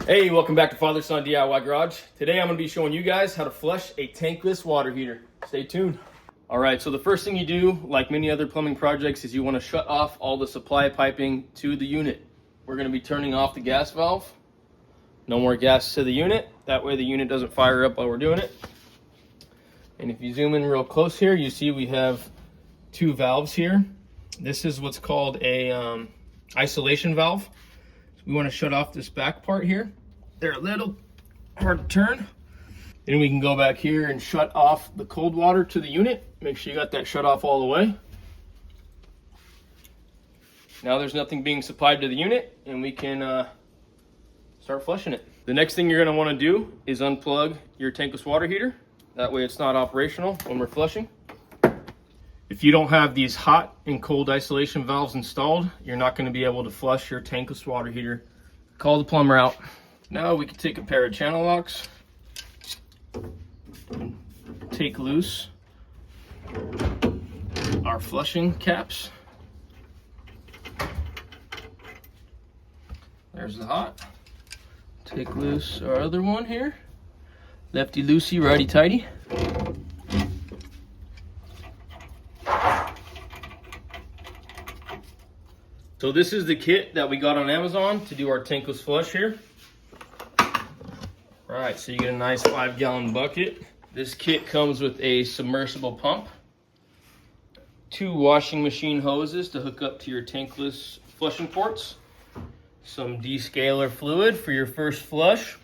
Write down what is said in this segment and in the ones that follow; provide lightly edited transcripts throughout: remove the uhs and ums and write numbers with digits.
Hey, welcome back to Father Son DIY Garage. Today I'm going to be showing you guys how to flush a tankless water heater. Stay tuned. Alright, so the first thing you do, like many other plumbing projects, is you want to shut off all the supply piping to the unit. We're going to be turning off the gas valve. No more gas to the unit. That way the unit doesn't fire up while we're doing it. And if you zoom in real close here, you see we have two valves here. This is what's called a isolation valve. We want to shut off this back part here. They're a little hard to turn. Then we can go back here and shut off the cold water to the unit. Make sure you got that shut off all the way. Now there's nothing being supplied to the unit, and we can start flushing it. The next thing you're going to want to do is unplug your tankless water heater. That way it's not operational when we're flushing. If you don't have these hot and cold isolation valves installed, you're not going to be able to flush your tankless water heater. Call the plumber out. Now we can take a pair of channel locks, take loose our flushing caps. There's the hot. Take loose our other one here. Lefty loosey, righty tighty. So this is the kit that we got on Amazon to do our tankless flush here. All right, so you get a nice 5-gallon bucket. This kit comes with a submersible pump, 2 washing machine hoses to hook up to your tankless flushing ports, some descaler fluid for your first flush,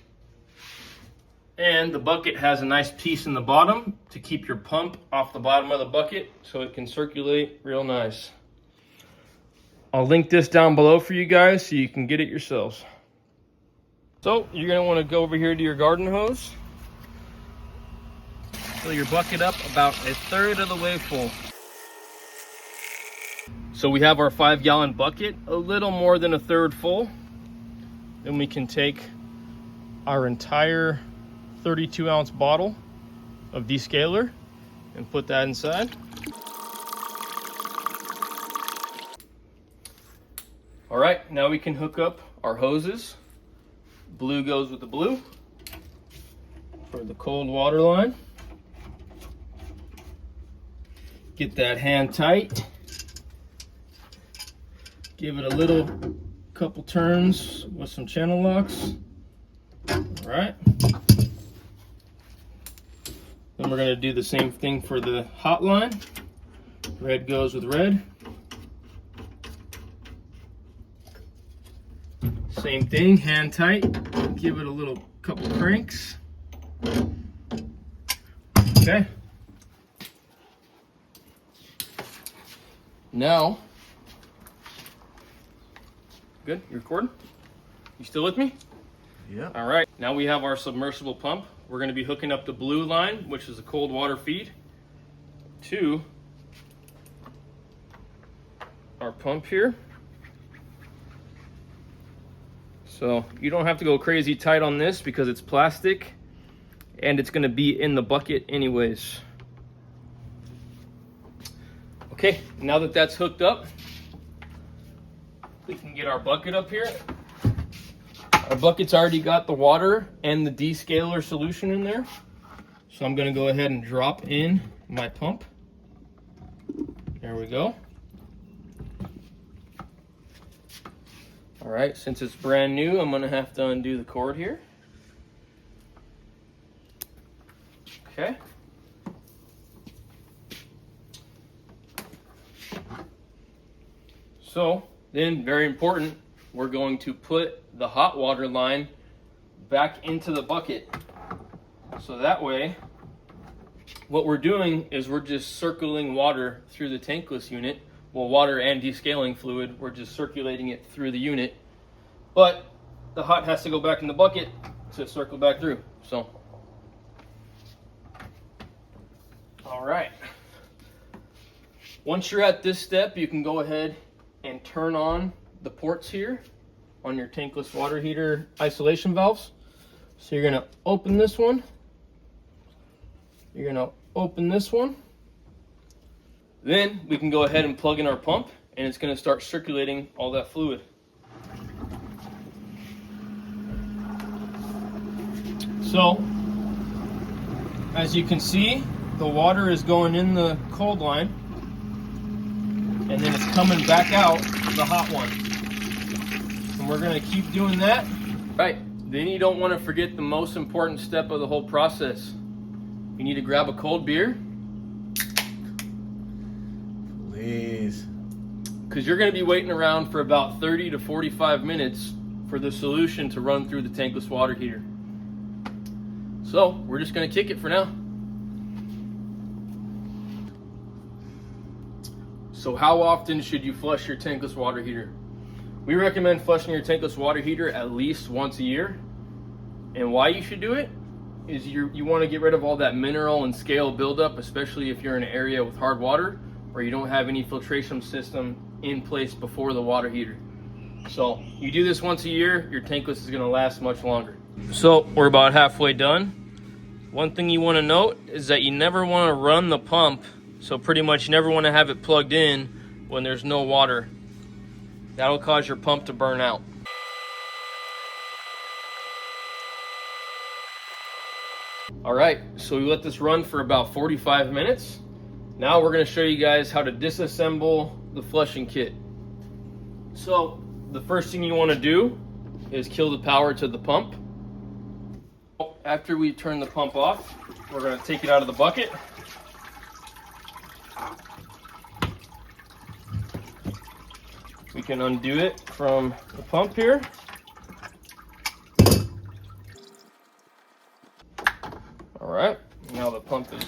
and the bucket has a nice piece in the bottom to keep your pump off the bottom of the bucket so it can circulate real nice. I'll link this down below for you guys so you can get it yourselves. So you're going to want to go over here to your garden hose. Fill your bucket up about 1/3 of the way full. So we have our 5-gallon bucket, a little more than 1/3 full. Then we can take our entire 32-ounce bottle of descaler and put that inside. All right, now we can hook up our hoses. Blue goes with the blue for the cold water line. Get that hand tight. Give it a little couple turns with some channel locks. All right. Then we're gonna do the same thing for the hot line. Red goes with red. Same thing, hand tight, give it a little couple cranks. Okay. Now, good, you recording? You still with me? Yeah. All right, now we have our submersible pump. We're gonna be hooking up the blue line, which is a cold water feed, to our pump here. So you don't have to go crazy tight on this because it's plastic and it's going to be in the bucket anyways. Okay, now that that's hooked up, we can get our bucket up here. Our bucket's already got the water and the descaler solution in there. So I'm going to go ahead and drop in my pump. There we go. All right, since it's brand new, I'm gonna have to undo the cord here. Okay. So then, very important, we're going to put the hot water line back into the bucket. So that way, what we're doing is we're just circling water through the tankless unit. Well, water and descaling fluid, we're just circulating it through the unit. But the hot has to go back in the bucket to circle back through. So, all right. Once you're at this step, you can go ahead and turn on the ports here on your tankless water heater isolation valves. So you're gonna open this one. You're gonna open this one. Then we can go ahead and plug in our pump and it's going to start circulating all that fluid. So, as you can see, the water is going in the cold line, and then it's coming back out the hot one. And we're gonna keep doing that. Right, then you don't wanna forget the most important step of the whole process. You need to grab a cold beer. Please. Because you're gonna be waiting around for about 30 to 45 minutes for the solution to run through the tankless water heater. So, we're just gonna kick it for now. So how often should you flush your tankless water heater? We recommend flushing your tankless water heater at least once a year. And why you should do it is you want to get rid of all that mineral and scale buildup, especially if you're in an area with hard water or you don't have any filtration system in place before the water heater. So you do this once a year, your tankless is going to last much longer. So we're about halfway done. One thing you want to note is that you never want to run the pump. So pretty much you never want to have it plugged in when there's no water. That'll cause your pump to burn out. All right, so we let this run for about 45 minutes. Now we're going to show you guys how to disassemble the flushing kit. So the first thing you want to do is kill the power to the pump. After we turn the pump off, we're going to take it out of the bucket. We can undo it from the pump here. All right, now the pump is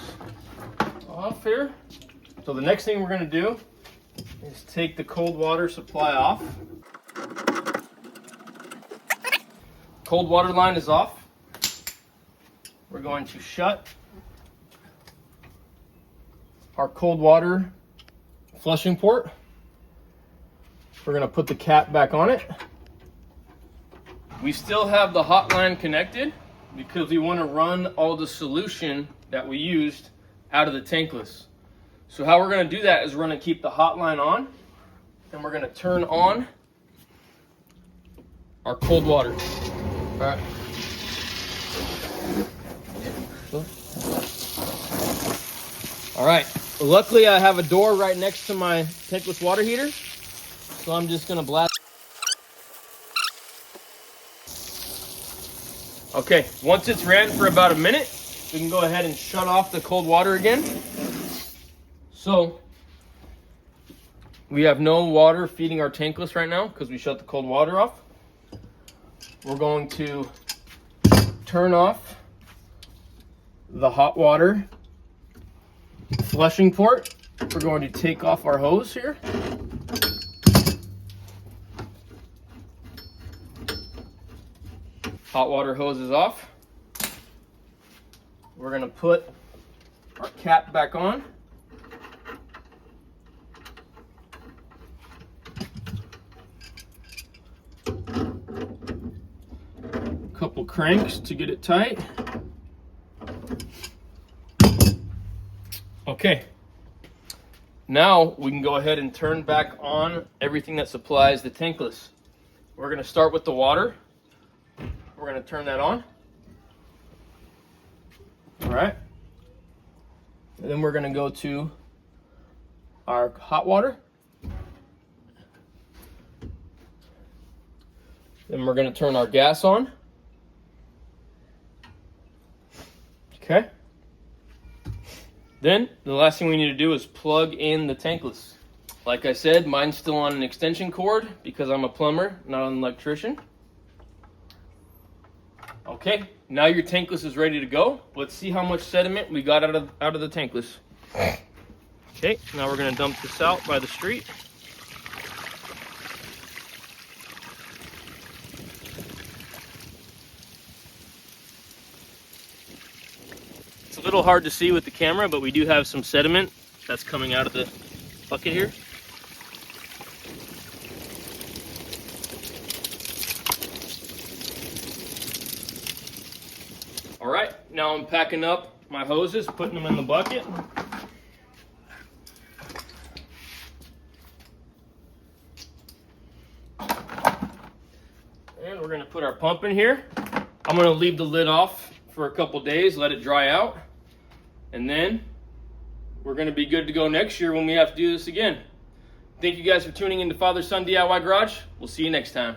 off here. So the next thing we're going to do is take the cold water supply off. Cold water line is off. We're going to shut our cold water flushing port. We're going to put the cap back on it. We still have the hot line connected because we want to run all the solution that we used out of the tankless. So how we're going to do that is we're going to keep the hot line on, and we're going to turn on our cold water. All right. All right. Well, luckily I have a door right next to my tankless water heater. So I'm just gonna blast. Okay, once it's ran for about a minute, we can go ahead and shut off the cold water again. So we have no water feeding our tankless right now because we shut the cold water off. We're going to turn off the hot water flushing port. We're going to take off our hose here. Hot water hose is off. We're going to put our cap back on. A couple cranks to get it tight. Okay. Now we can go ahead and turn back on everything that supplies the tankless. We're going to start with the water. We're going to turn that on. All right. And then we're going to go to our hot water. Then we're going to turn our gas on. Okay. Then the last thing we need to do is plug in the tankless. Like I said, mine's still on an extension cord because I'm a plumber, not an electrician. Okay, now your tankless is ready to go. Let's see how much sediment we got out of the tankless. Okay, now we're gonna dump this out by the street. It's a little hard to see with the camera, but we do have some sediment that's coming out of the bucket here. All right, now I'm packing up my hoses, putting them in the bucket. And we're gonna put our pump in here. I'm gonna leave the lid off for a couple days, let it dry out, and then we're going to be good to go next year when we have to do this again. Thank you guys for tuning in to Father Son DIY Garage. We'll see you next time.